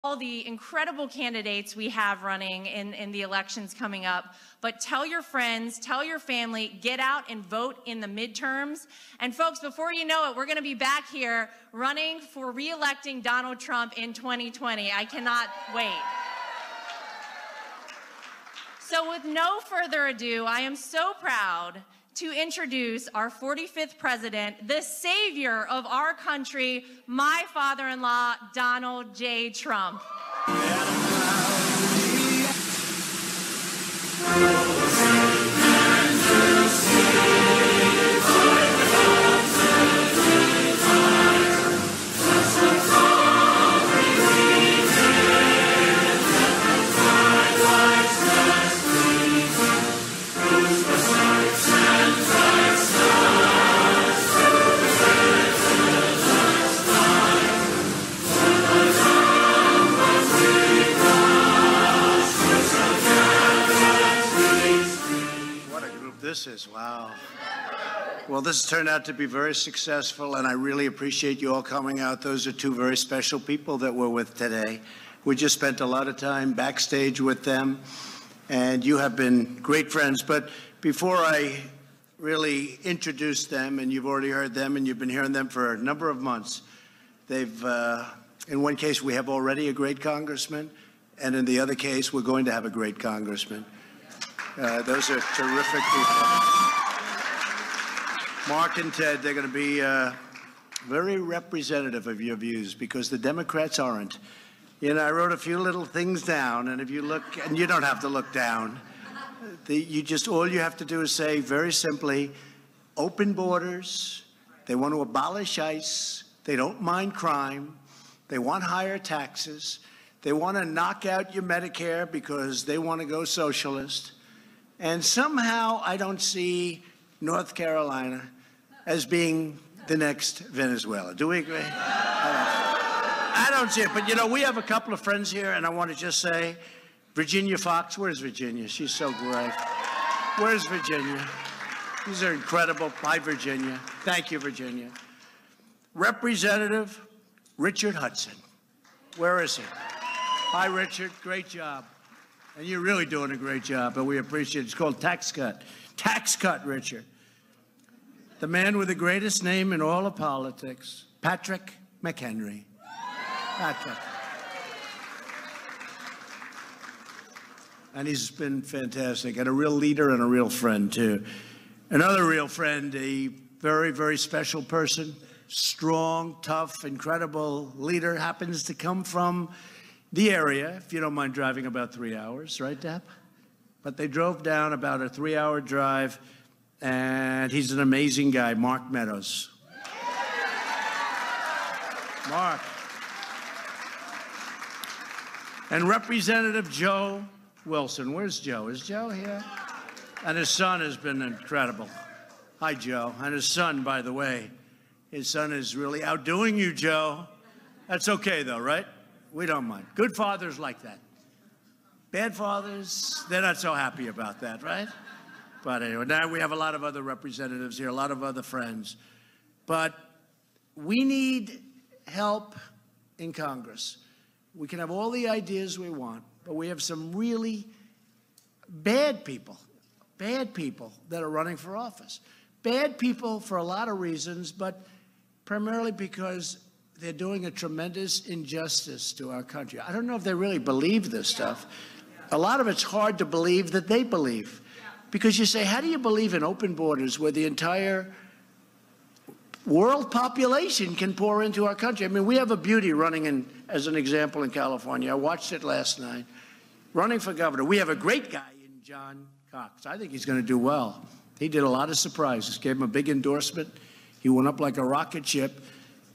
all the incredible candidates we have running in the elections coming up, but tell your friends, tell your family, get out and vote in the midterms. And folks, before you know it, we're going to be back here running for re-electing Donald Trump in 2020. I cannot wait. So with no further ado, I am so proud to introduce our 45th president, the savior of our country, my father-in-law, Donald J. Trump. This is, wow. Well, this has turned out to be very successful, and I really appreciate you all coming out. Those are two very special people that we're with today. We just spent a lot of time backstage with them, and you have been great friends. But before I really introduce them, and you've already heard them, and you've been hearing them for a number of months, they've, in one case, we have already a great congressman, and in the other case, we're going to have a great congressman. Those are terrific people. Mark and Ted, they're going to be very representative of your views because the Democrats aren't. You know, I wrote a few little things down, and if you look, and you don't have to look down, all you have to do is say very simply, open borders, they want to abolish ICE, they don't mind crime, they want higher taxes, they want to knock out your Medicare because they want to go socialist. And somehow I don't see North Carolina as being the next Venezuela. Do we agree? I don't see it. But, you know, we have a couple of friends here, and I want to just say, Virginia Fox, where's Virginia? She's so great. Where's Virginia? These are incredible. Hi, Virginia. Thank you, Virginia. Representative Richard Hudson. Where is he? Hi, Richard. Great job. And you're really doing a great job, but we appreciate it. It's called Tax Cut. Tax Cut, Richard. The man with the greatest name in all of politics, Patrick McHenry. Patrick. And he's been fantastic, and a real leader and a real friend, too. Another real friend, a very, very special person, strong, tough, incredible leader, happens to come from the area, if you don't mind driving about 3 hours, right, Deb? But they drove down about a 3-hour drive, and he's an amazing guy, Mark Meadows. Mark. And Representative Joe Wilson. Where's Joe? Is Joe here? And his son has been incredible. Hi, Joe. And his son, by the way. His son is really outdoing you, Joe. That's okay, though, right? We don't mind. Good fathers like that. Bad fathers, they're not so happy about that, right? But anyway, now we have a lot of other representatives here, a lot of other friends. But we need help in Congress. We can have all the ideas we want, but we have some really bad people that are running for office. Bad people for a lot of reasons, but primarily because they're doing a tremendous injustice to our country. I don't know if they really believe this stuff. A lot of it's hard to believe that they believe. Because you say, how do you believe in open borders where the entire world population can pour into our country? I mean, we have a beauty running in, as an example, in California. I watched it last night. Running for governor. We have a great guy in John Cox. I think he's going to do well. He did a lot of surprises. Gave him a big endorsement. He went up like a rocket ship.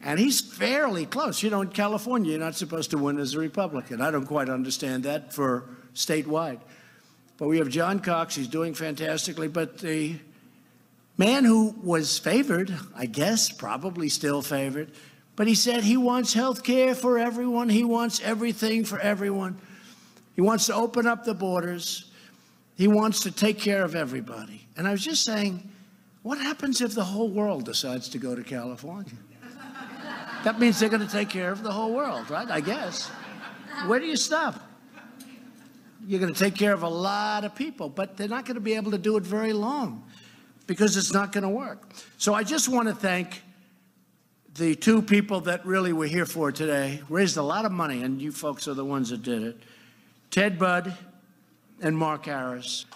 And he's fairly close. You know, in California, you're not supposed to win as a Republican. I don't quite understand that for statewide. But we have John Cox. He's doing fantastically. But the man who was favored, I guess, probably still favored, but he said he wants health care for everyone. He wants everything for everyone. He wants to open up the borders. He wants to take care of everybody. And I was just saying, what happens if the whole world decides to go to California? That means they're going to take care of the whole world, right? I guess. Where do you stop? You're going to take care of a lot of people, but they're not going to be able to do it very long because it's not going to work. So I just want to thank the two people that really we're here for today. Raised a lot of money, and you folks are the ones that did it. Ted Budd and Mark Harris.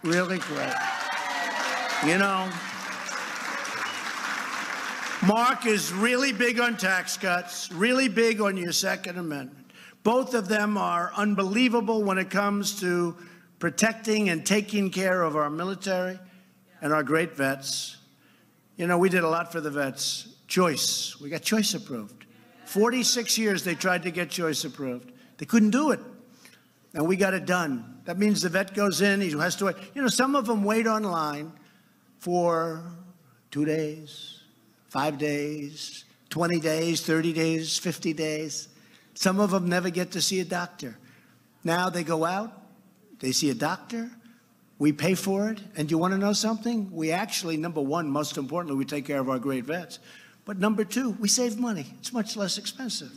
Really great. You know, Mark is really big on tax cuts, really big on your Second Amendment. Both of them are unbelievable when it comes to protecting and taking care of our military and our great vets. You know, we did a lot for the vets. Choice. We got choice approved. 46 years they tried to get choice approved. They couldn't do it. And we got it done. That means the vet goes in, he has to wait. You know, some of them wait online for 2 days, 5 days, 20 days, 30 days, 50 days. Some of them never get to see a doctor. Now they go out, they see a doctor, we pay for it, and you want to know something? We actually, number one, most importantly, we take care of our great vets. But number two, we save money. It's much less expensive.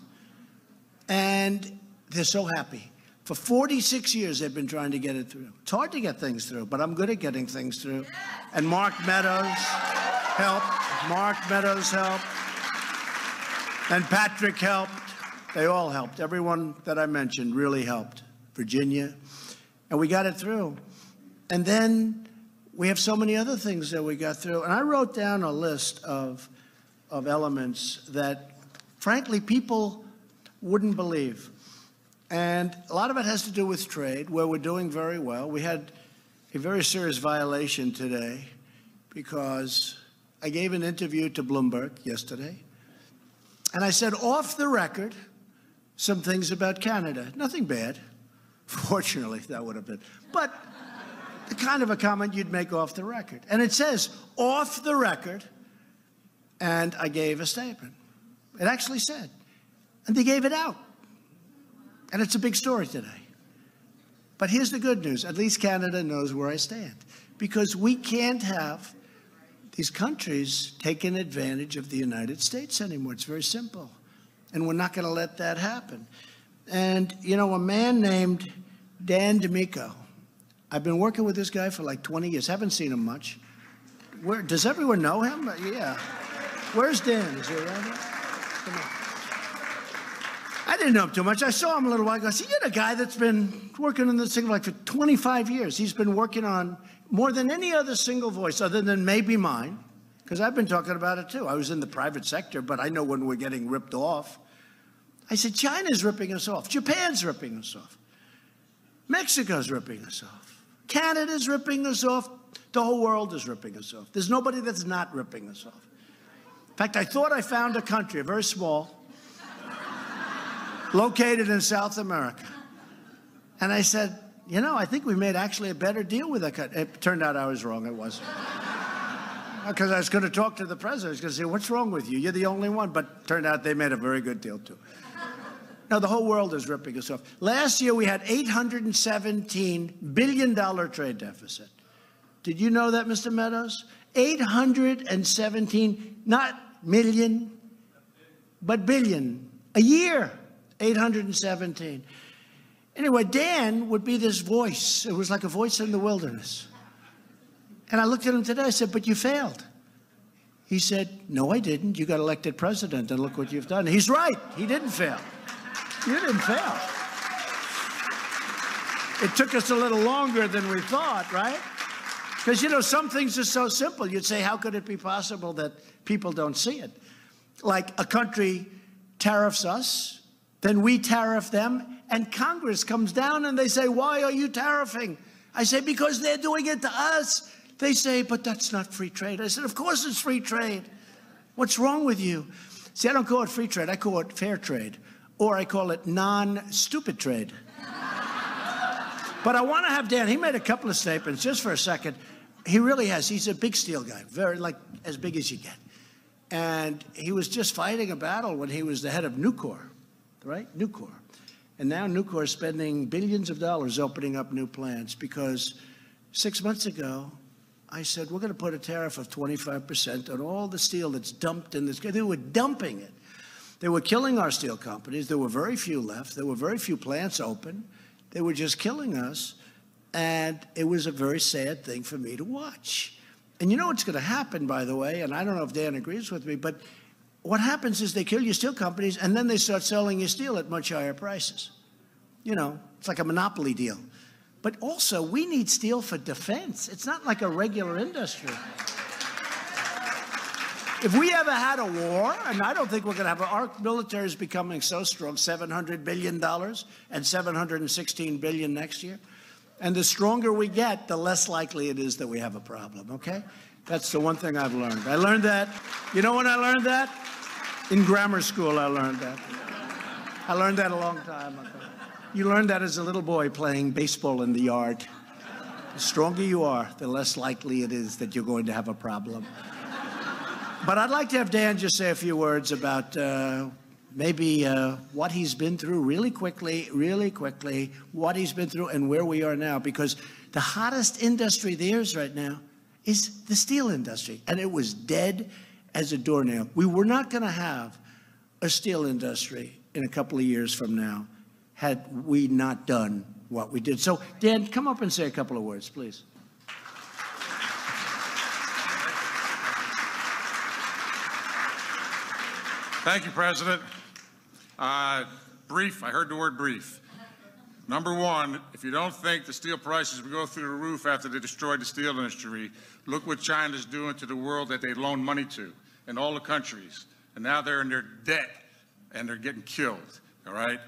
And they're so happy. For 46 years, they've been trying to get it through. It's hard to get things through, but I'm good at getting things through. And Mark Meadows helped. Mark Meadows helped. And Patrick helped. They all helped. Everyone that I mentioned really helped. Virginia. And we got it through. And then we have so many other things that we got through. And I wrote down a list of elements that, frankly, people wouldn't believe. And a lot of it has to do with trade, where we're doing very well. We had a very serious violation today because I gave an interview to Bloomberg yesterday. And I said, off the record, some things about Canada. Nothing bad. Fortunately, that would have been. But the kind of a comment you'd make off the record. And it says, off the record, and I gave a statement. It actually said. And they gave it out. And it's a big story today. But here's the good news. At least Canada knows where I stand. Because we can't have these countries taking advantage of the United States anymore. It's very simple. And we're not going to let that happen. And, you know, a man named Dan D'Amico, I've been working with this guy for like 20 years. Haven't seen him much. Does everyone know him? Yeah. Where's Dan? Is he around here? Come on. I didn't know him too much. I saw him a little while ago. I said, you're the guy that's been working on this thing like for 25 years. He's been working on more than any other single voice other than maybe mine, because I've been talking about it too. I was in the private sector, but I know when we're getting ripped off. I said, China's ripping us off. Japan's ripping us off. Mexico's ripping us off. Canada's ripping us off. The whole world is ripping us off. There's nobody that's not ripping us off. In fact, I thought I found a country, very small, located in South America. And I said, you know, I think we made actually a better deal with that country. It turned out I was wrong. It wasn't. Because I was going to talk to the president. I was going to say, what's wrong with you? You're the only one. But turned out they made a very good deal, too. Now, the whole world is ripping us off. Last year, we had $817 billion trade deficit. Did you know that, Mr. Meadows? 817, not million, but billion. A year, 817. Anyway, Dan would be this voice. It was like a voice in the wilderness. And I looked at him today. I said, but you failed. He said, no, I didn't. You got elected president, and look what you've done. He's right. He didn't fail. You didn't fail. It took us a little longer than we thought, right? Because, you know, some things are so simple. You'd say, how could it be possible that people don't see it? Like a country tariffs us, then we tariff them, and Congress comes down and they say, why are you tariffing? I say, because they're doing it to us. They say, but that's not free trade. I said, of course it's free trade. What's wrong with you? See, I don't call it free trade. I call it fair trade. Or I call it non-stupid trade. But I want to have Dan. He made a couple of statements, just for a second. He really has. He's a big steel guy, very, like, as big as you get. And he was just fighting a battle when he was the head of Nucor, right? Nucor. And now Nucor is spending billions of dollars opening up new plants because 6 months ago, I said, we're going to put a tariff of 25% on all the steel that's dumped in this. They were dumping it. They were killing our steel companies. There were very few left. There were very few plants open. They were just killing us. And it was a very sad thing for me to watch. And you know what's going to happen, by the way, and I don't know if Dan agrees with me, but what happens is they kill your steel companies, and then they start selling your steel at much higher prices. You know, it's like a monopoly deal. But also, we need steel for defense. It's not like a regular industry. If we ever had a war, and I don't think we're going to have, our military is becoming so strong, $700 billion and $716 billion next year. And the stronger we get, the less likely it is that we have a problem, okay? That's the one thing I've learned. I learned that. You know when I learned that? In grammar school, I learned that. I learned that a long time ago. You learned that as a little boy playing baseball in the yard. The stronger you are, the less likely it is that you're going to have a problem. But I'd like to have Dan just say a few words about maybe what he's been through really quickly, what he's been through and where we are now. Because the hottest industry there is right now is the steel industry. And it was dead as a doornail. We were not going to have a steel industry in a couple of years from now had we not done what we did. So, Dan, come up and say a couple of words, please. Thank you, President. Brief, I heard the word brief. Number one, if you don't think the steel prices will go through the roof after they destroyed the steel industry, look what China's doing to the world that they loaned money to in all the countries. And now they're in their debt and they're getting killed, all right?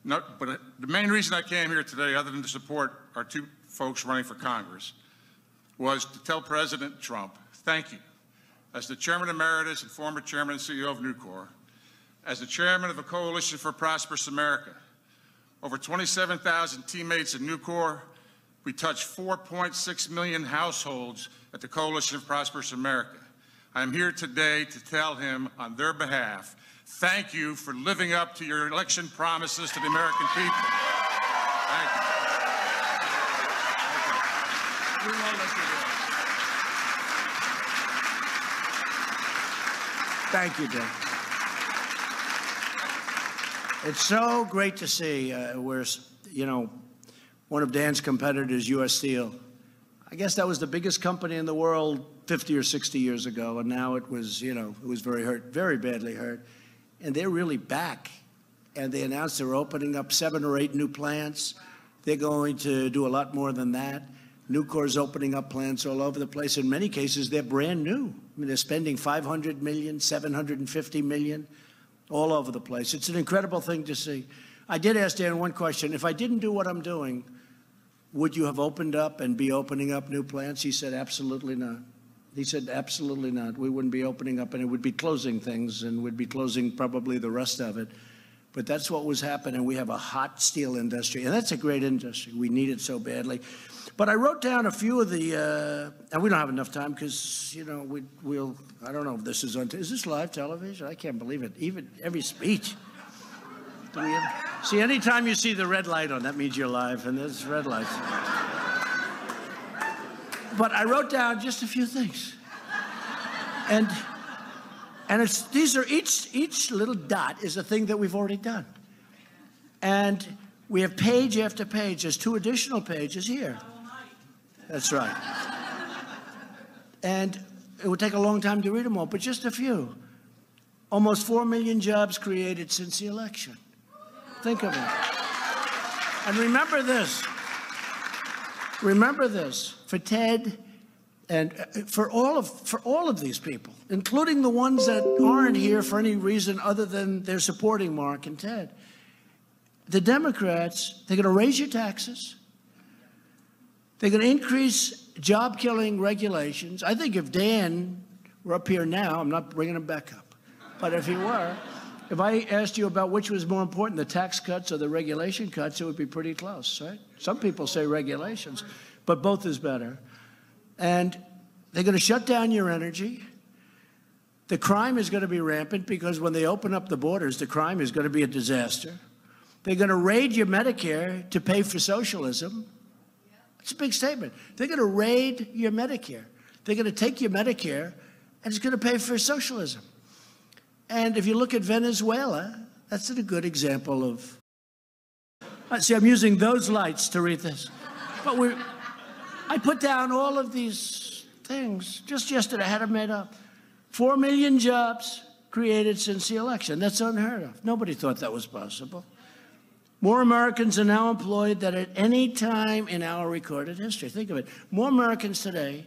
No, but the main reason I came here today, other than to support our two folks running for Congress, was to tell President Trump, thank you. As the Chairman Emeritus and former Chairman and CEO of Nucor, as the Chairman of the Coalition for Prosperous America, over 27,000 teammates at Nucor, we touched 4.6 million households at the Coalition for Prosperous America. I am here today to tell him on their behalf, thank you for living up to your election promises to the American people. Thank you. We won't let you go. Thank you, Dan. It's so great to see where, you know, one of Dan's competitors, U.S. Steel, I guess that was the biggest company in the world 50 or 60 years ago, and now it was, you know, it was very hurt, very badly hurt. And they're really back. And they announced they're opening up 7 or 8 new plants. They're going to do a lot more than that. Nucor's opening up plants all over the place. In many cases, they're brand new. I mean, they're spending $500 million, $750 million, all over the place. It's an incredible thing to see. I did ask Dan one question. If I didn't do what I'm doing, would you have opened up and be opening up new plants? He said, absolutely not. He said, absolutely not. We wouldn't be opening up, and it would be closing things, and we'd be closing probably the rest of it. But that's what was happening. We have a hot steel industry, and that's a great industry. We need it so badly. But I wrote down a few of the, and we don't have enough time because, you know, we'll, I don't know if this is on, is this live television? I can't believe it. Even every speech. See, anytime you see the red light on, that means you're live, and there's red lights. But I wrote down just a few things. And it's, these are, each little dot is a thing that we've already done. And we have page after page. There's 2 additional pages here. That's right. And it would take a long time to read them all, but just a few. Almost 4 million jobs created since the election. Think of it. And remember this. Remember this. For Ted and for all of these people, including the ones that aren't here for any reason other than they're supporting Mark and Ted. The Democrats, they're going to raise your taxes. They're going to increase job-killing regulations. I think if Dan were up here now, I'm not bringing him back up, but if he were, if I asked you about which was more important, the tax cuts or the regulation cuts, it would be pretty close, right? Some people say regulations, but both is better. And they're going to shut down your energy. The crime is going to be rampant because when they open up the borders, the crime is going to be a disaster. They're going to raid your Medicare to pay for socialism. It's a big statement. They're going to raid your Medicare. They're going to take your Medicare, and it's going to pay for socialism. And if you look at Venezuela, that's a good example of, see, I'm using those lights to read this. But I put down all of these things. Just yesterday, I had them made up. 4 million jobs created since the election. That's unheard of. Nobody thought that was possible. More Americans are now employed than at any time in our recorded history. Think of it. More Americans today,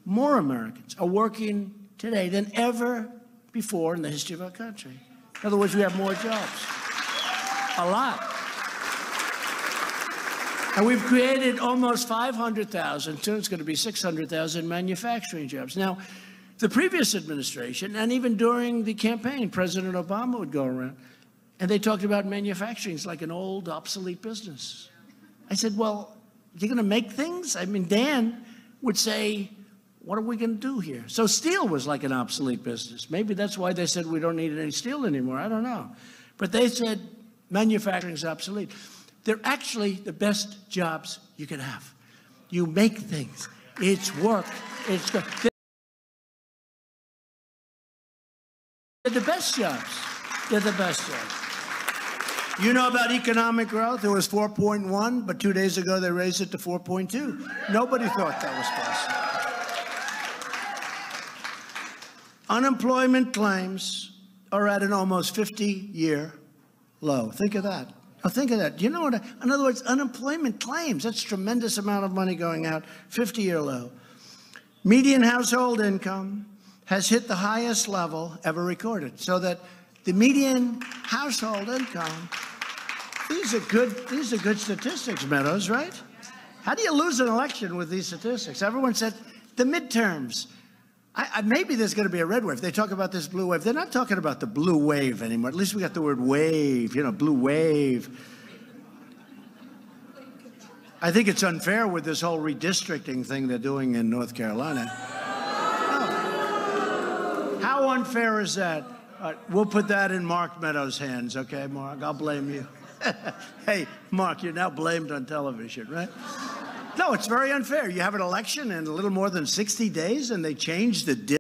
more Americans are working today than ever before in the history of our country. In other words, we have more jobs. A lot. And we've created almost 500,000, soon it's going to be 600,000 manufacturing jobs. Now, the previous administration, and even during the campaign, President Obama would go around, and they talked about manufacturing. It's like an old, obsolete business. I said, well, you're going to make things? I mean, Dan would say, what are we going to do here? So steel was like an obsolete business. Maybe that's why they said we don't need any steel anymore. I don't know. But they said manufacturing is obsolete. They're actually the best jobs you can have. You make things. It's work. It's good. They're the best jobs. They're the best jobs. You know about economic growth? It was 4.1, but 2 days ago they raised it to 4.2. Nobody thought that was possible. Unemployment claims are at an almost 50-year low. Think of that. Now think of that. You know what? In other words, unemployment claims, that's a tremendous amount of money going out, 50-year low. Median household income has hit the highest level ever recorded, so that the median household income, these are good statistics, Meadows, right? How do you lose an election with these statistics? Everyone said the midterms. Maybe there's going to be a red wave. They talk about this blue wave. They're not talking about the blue wave anymore. At least we got the word wave, you know, blue wave. I think it's unfair with this whole redistricting thing they're doing in North Carolina. Oh. How unfair is that? We'll put that in Mark Meadows' hands, okay, Mark? I'll blame you. Hey, Mark, you're now blamed on television, right? No, it's very unfair. You have an election in a little more than 60 days, and they change the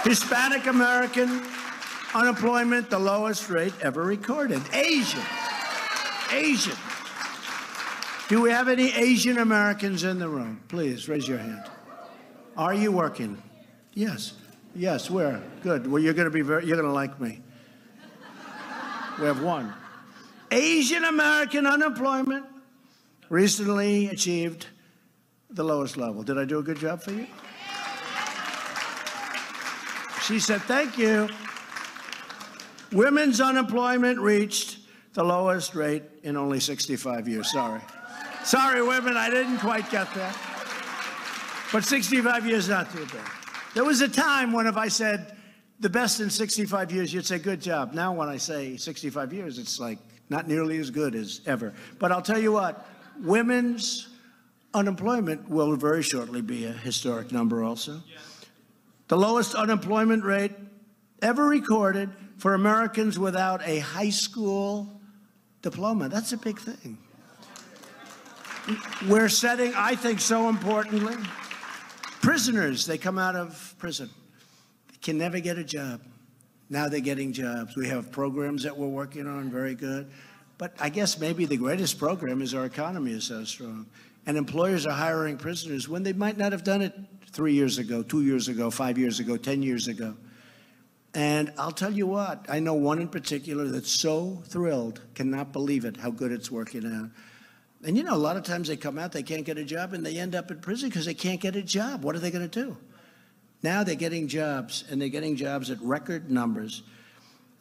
Hispanic American unemployment, the lowest rate ever recorded. Asian. Do we have any Asian Americans in the room? Please raise your hand. Are you working? Yes. Yes, where? Good. Well, you're going to like me. We have one. Asian American unemployment recently achieved the lowest level. Did I do a good job for you? She said, thank you. Women's unemployment reached the lowest rate in only 65 years. Sorry, women, I didn't quite get that. But 65 years, not too bad. There was a time when if I said the best in 65 years, you'd say, good job. Now when I say 65 years, it's like not nearly as good as ever. But I'll tell you what, women's unemployment will very shortly be a historic number also. The lowest unemployment rate ever recorded for Americans without a high school diploma. That's a big thing. We're setting, I think so importantly, prisoners, they come out of prison. They can never get a job. Now they're getting jobs. We have programs that we're working on, very good. But I guess maybe the greatest program is our economy is so strong. And employers are hiring prisoners when they might not have done it 3 years ago, 2 years ago, 5 years ago, 10 years ago. And I'll tell you what, I know one in particular that's so thrilled, cannot believe it, how good it's working out. And you know, a lot of times they come out, they can't get a job, and they end up in prison because they can't get a job. What are they going to do? Now they're getting jobs, and they're getting jobs at record numbers.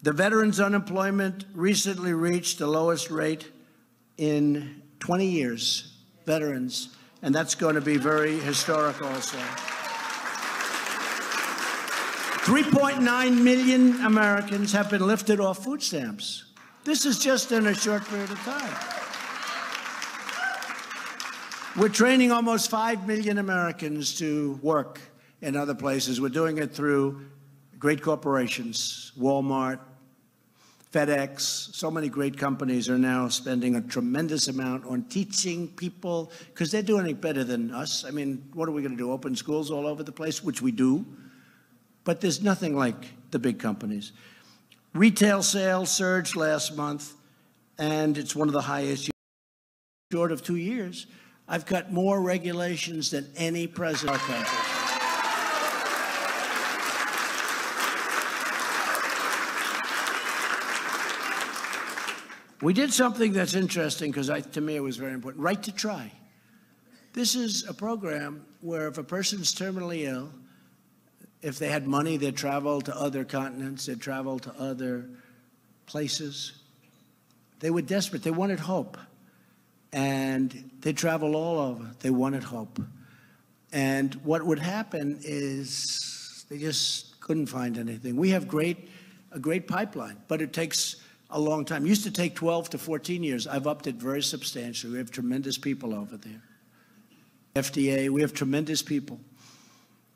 The veterans' unemployment recently reached the lowest rate in 20 years. Veterans, and that's going to be very historic also. 3.9 million Americans have been lifted off food stamps. This is just in a short period of time. We're training almost 5 million Americans to work in other places. We're doing it through great corporations, Walmart, FedEx. So many great companies are now spending a tremendous amount on teaching people, because they're doing it better than us. I mean, what are we going to do, open schools all over the place, which we do? But there's nothing like the big companies. Retail sales surged last month, and it's one of the highest short of 2 years. I've got more regulations than any president of our country. We did something that's interesting, because to me it was very important. Right to try. This is a program where if a person's terminally ill, if they had money, they'd travel to other continents, they'd travel to other places. They were desperate. They wanted hope. And they travel all over. They wanted hope. And what would happen is they just couldn't find anything. We have a great pipeline, but it takes a long time. It used to take 12 to 14 years. I've upped it very substantially. We have tremendous people over there. FDA, we have tremendous people.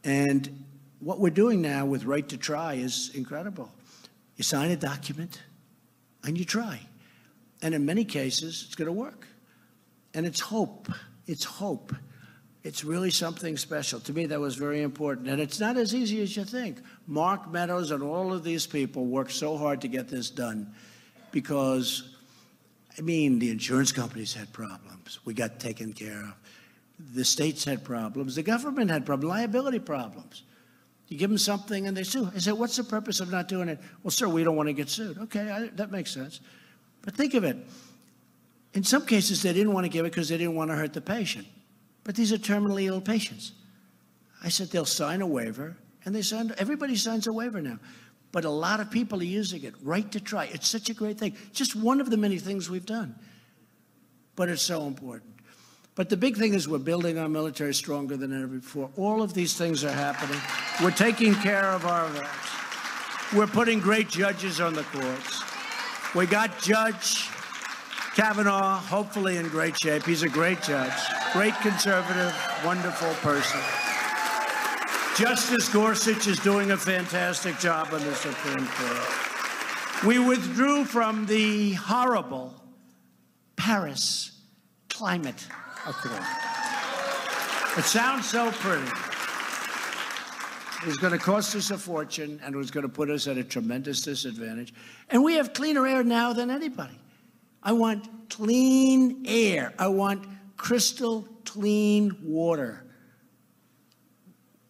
And what we're doing now with Right to Try is incredible. You sign a document and you try. And in many cases, it's going to work. And it's hope. It's hope. It's really something special. To me, that was very important. And it's not as easy as you think. Mark Meadows and all of these people worked so hard to get this done because, I mean, the insurance companies had problems. We got taken care of. The states had problems. The government had problems, liability problems. You give them something and they sue. I said, what's the purpose of not doing it? Well, sir, we don't want to get sued. Okay, that makes sense. But think of it. In some cases, they didn't want to give it because they didn't want to hurt the patient. But these are terminally ill patients. I said, they'll sign a waiver, and everybody signs a waiver now. But a lot of people are using it. Right to Try. It's such a great thing. Just one of the many things we've done. But it's so important. But the big thing is we're building our military stronger than ever before. All of these things are happening. We're taking care of our vets. We're putting great judges on the courts. We got Judge Kavanaugh, hopefully in great shape. He's a great judge, great conservative, wonderful person. Justice Gorsuch is doing a fantastic job on the Supreme Court. We withdrew from the horrible Paris Climate Accord. It sounds so pretty. It was going to cost us a fortune, and it was going to put us at a tremendous disadvantage. And we have cleaner air now than anybody. I want clean air. I want crystal clean water.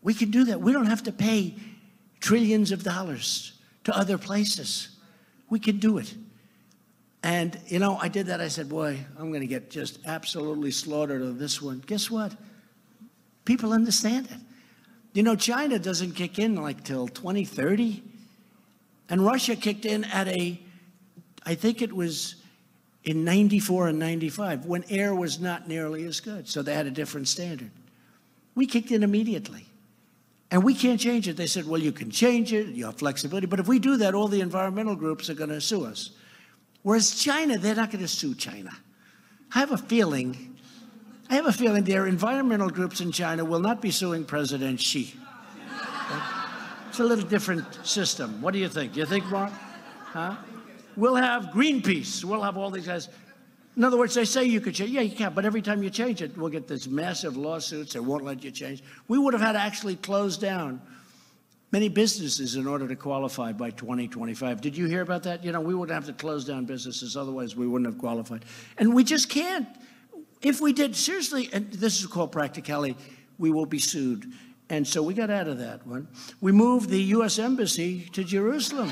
We can do that. We don't have to pay trillions of dollars to other places. We can do it. And, you know, I did that. I said, boy, I'm going to get just absolutely slaughtered on this one. Guess what? People understand it. You know, China doesn't kick in like till 2030. And Russia kicked in at I think it was in 94 and 95, when air was not nearly as good. So they had a different standard. We kicked in immediately. And we can't change it. They said, well, you can change it, you have flexibility. But if we do that, all the environmental groups are going to sue us. Whereas China, they're not going to sue China. I have a feeling their environmental groups in China will not be suing President Xi. Okay? It's a little different system. What do you think? You think, Mark? Huh? We'll have Greenpeace. We'll have all these guys. In other words, they say you could change. Yeah, you can, but every time you change it, we'll get this massive lawsuits. They won't let you change. We would have had to actually close down many businesses in order to qualify by 2025. Did you hear about that? You know, we would have to close down businesses. Otherwise, we wouldn't have qualified. And we just can't. If we did, seriously, and this is called practicality, we will be sued. And so we got out of that one. We moved the U.S. Embassy to Jerusalem.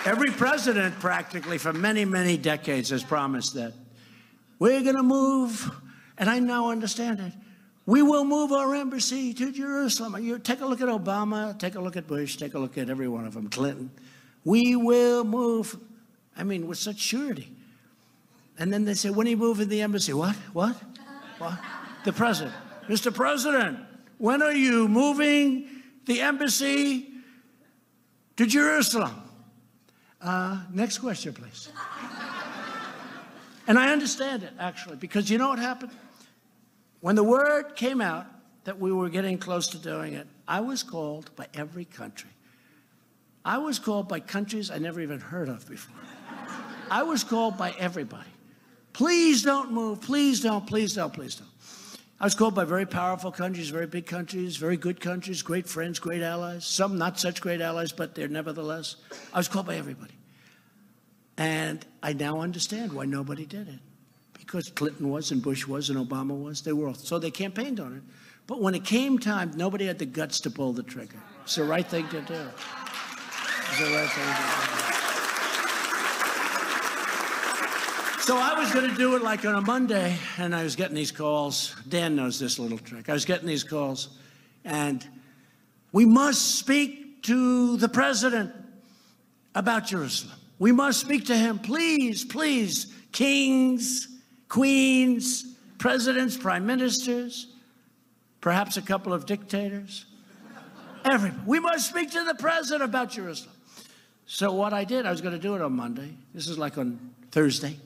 Every president, practically, for many, many decades has promised that. We're going to move, and I now understand it. We will move our embassy to Jerusalem. You take a look at Obama, take a look at Bush, take a look at every one of them, Clinton. We will move, I mean, with such surety. And then they say, when are you moving the embassy? What? What? The president. Mr. President, when are you moving the embassy to Jerusalem? Next question, please. And I understand it, actually, because you know what happened? When the word came out that we were getting close to doing it, I was called by every country. I was called by countries I never even heard of before. I was called by everybody. Please don't move. Please don't. Please don't. Please don't. I was called by very powerful countries, very big countries, very good countries, great friends, great allies. Some not such great allies, but they're nevertheless. I was called by everybody. And I now understand why nobody did it. Because Clinton was, and Bush was, and Obama was. They were all. So they campaigned on it. But when it came time, nobody had the guts to pull the trigger. It's the right thing to do. It's the right thing to do. So I was going to do it like on a Monday, and I was getting these calls. Dan knows this little trick. I was getting these calls, and we must speak to the president about Jerusalem. We must speak to him. Please, please, kings, queens, presidents, prime ministers, perhaps a couple of dictators. Everybody. We must speak to the president about Jerusalem. So what I did, I was going to do it on Monday. This is like on Thursday.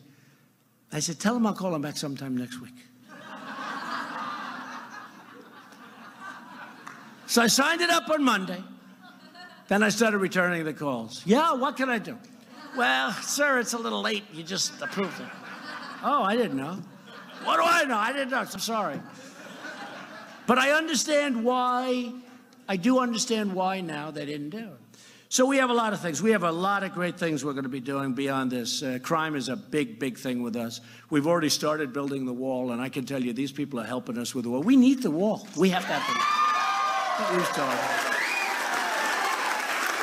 I said, tell him I'll call him back sometime next week. So I signed it up on Monday. Then I started returning the calls. Yeah, what can I do? Well, sir, it's a little late. You just approved it. Oh, I didn't know. What do I know? I didn't know. I'm sorry. But I understand why. I do understand why now they didn't do it. So we have a lot of things. We have a lot of great things we're going to be doing beyond this. Crime is a big, big thing with us. We've already started building the wall, and I can tell you these people are helping us with the wall. We need the wall. We have to have it. We've started.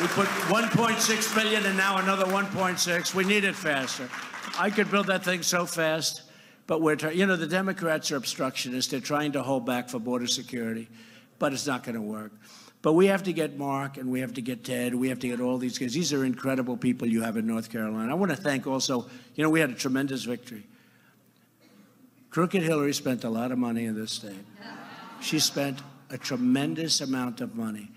We put 1.6 billion and now another 1.6. We need it faster. I could build that thing so fast, but we're trying. You know, the Democrats are obstructionists. They're trying to hold back for border security, but it's not going to work. But we have to get Mark, and we have to get Ted. We have to get all these guys. These are incredible people you have in North Carolina. I want to thank also, you know, we had a tremendous victory. Crooked Hillary spent a lot of money in this state. She spent a tremendous amount of money.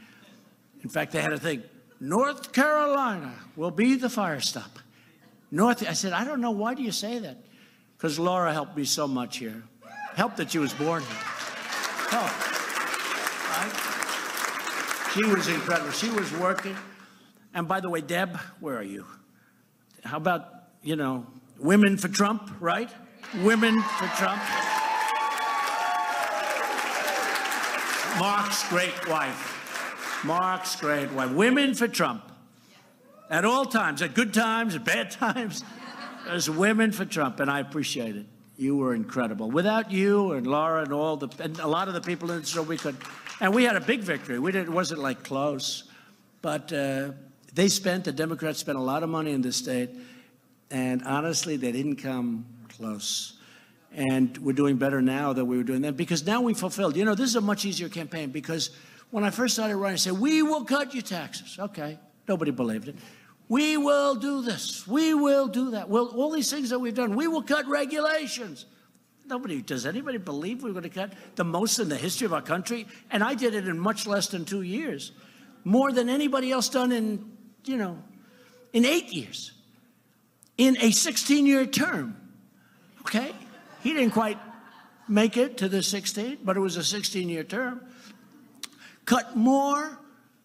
In fact, they had a thing, North Carolina will be the fire stop. I said, I don't know, why do you say that? Because Laura helped me so much here. Helped that she was born here. Help. Right? She was incredible. She was working. And by the way, Deb, where are you? How about, you know, women for Trump, right? Women for Trump. Mark's great wife. Mark's great wife. Women for Trump. At all times, at good times, at bad times. There's women for Trump, and I appreciate it. You were incredible. Without you and Laura and and a lot of the people in the show, we could. And we had a big victory. It wasn't like close, but the Democrats spent a lot of money in this state, and honestly, they didn't come close. And we're doing better now than we were doing then, because now we fulfilled. You know, this is a much easier campaign, because when I first started running, I said, we will cut your taxes. Okay, nobody believed it. We will do this. We will do that. Well, all these things that we've done, we will cut regulations. Does anybody believe we're going to cut the most in the history of our country? And I did it in much less than 2 years. More than anybody else done in 8 years. In a 16-year term. Okay? He didn't quite make it to the 16, but it was a 16-year term. Cut more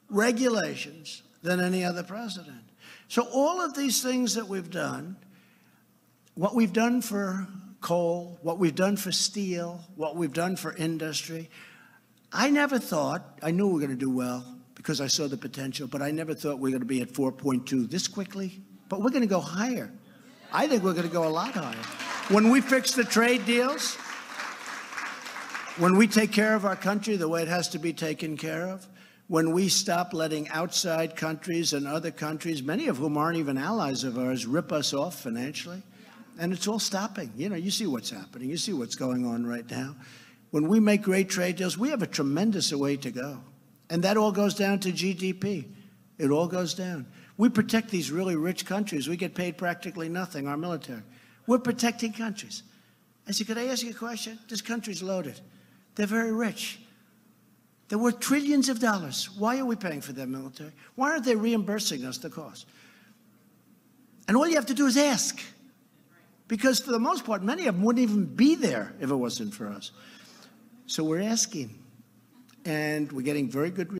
regulations than any other president. So all of these things that we've done, what we've done for coal, what we've done for steel, what we've done for industry. I never thought, I knew we were going to do well because I saw the potential, but I never thought we were going to be at 4.2 this quickly. But we're going to go higher. I think we're going to go a lot higher. When we fix the trade deals, when we take care of our country the way it has to be taken care of, when we stop letting outside countries and other countries, many of whom aren't even allies of ours, rip us off financially. And it's all stopping. You know, you see what's happening. You see what's going on right now. When we make great trade deals, we have a tremendous way to go. And that all goes down to GDP. It all goes down. We protect these really rich countries. We get paid practically nothing, our military. We're protecting countries. I said, could I ask you a question? This country's loaded. They're very rich. They're worth trillions of dollars. Why are we paying for their military? Why aren't they reimbursing us the cost? And all you have to do is ask. Because for the most part, many of them wouldn't even be there if it wasn't for us. So we're asking. And we're getting very good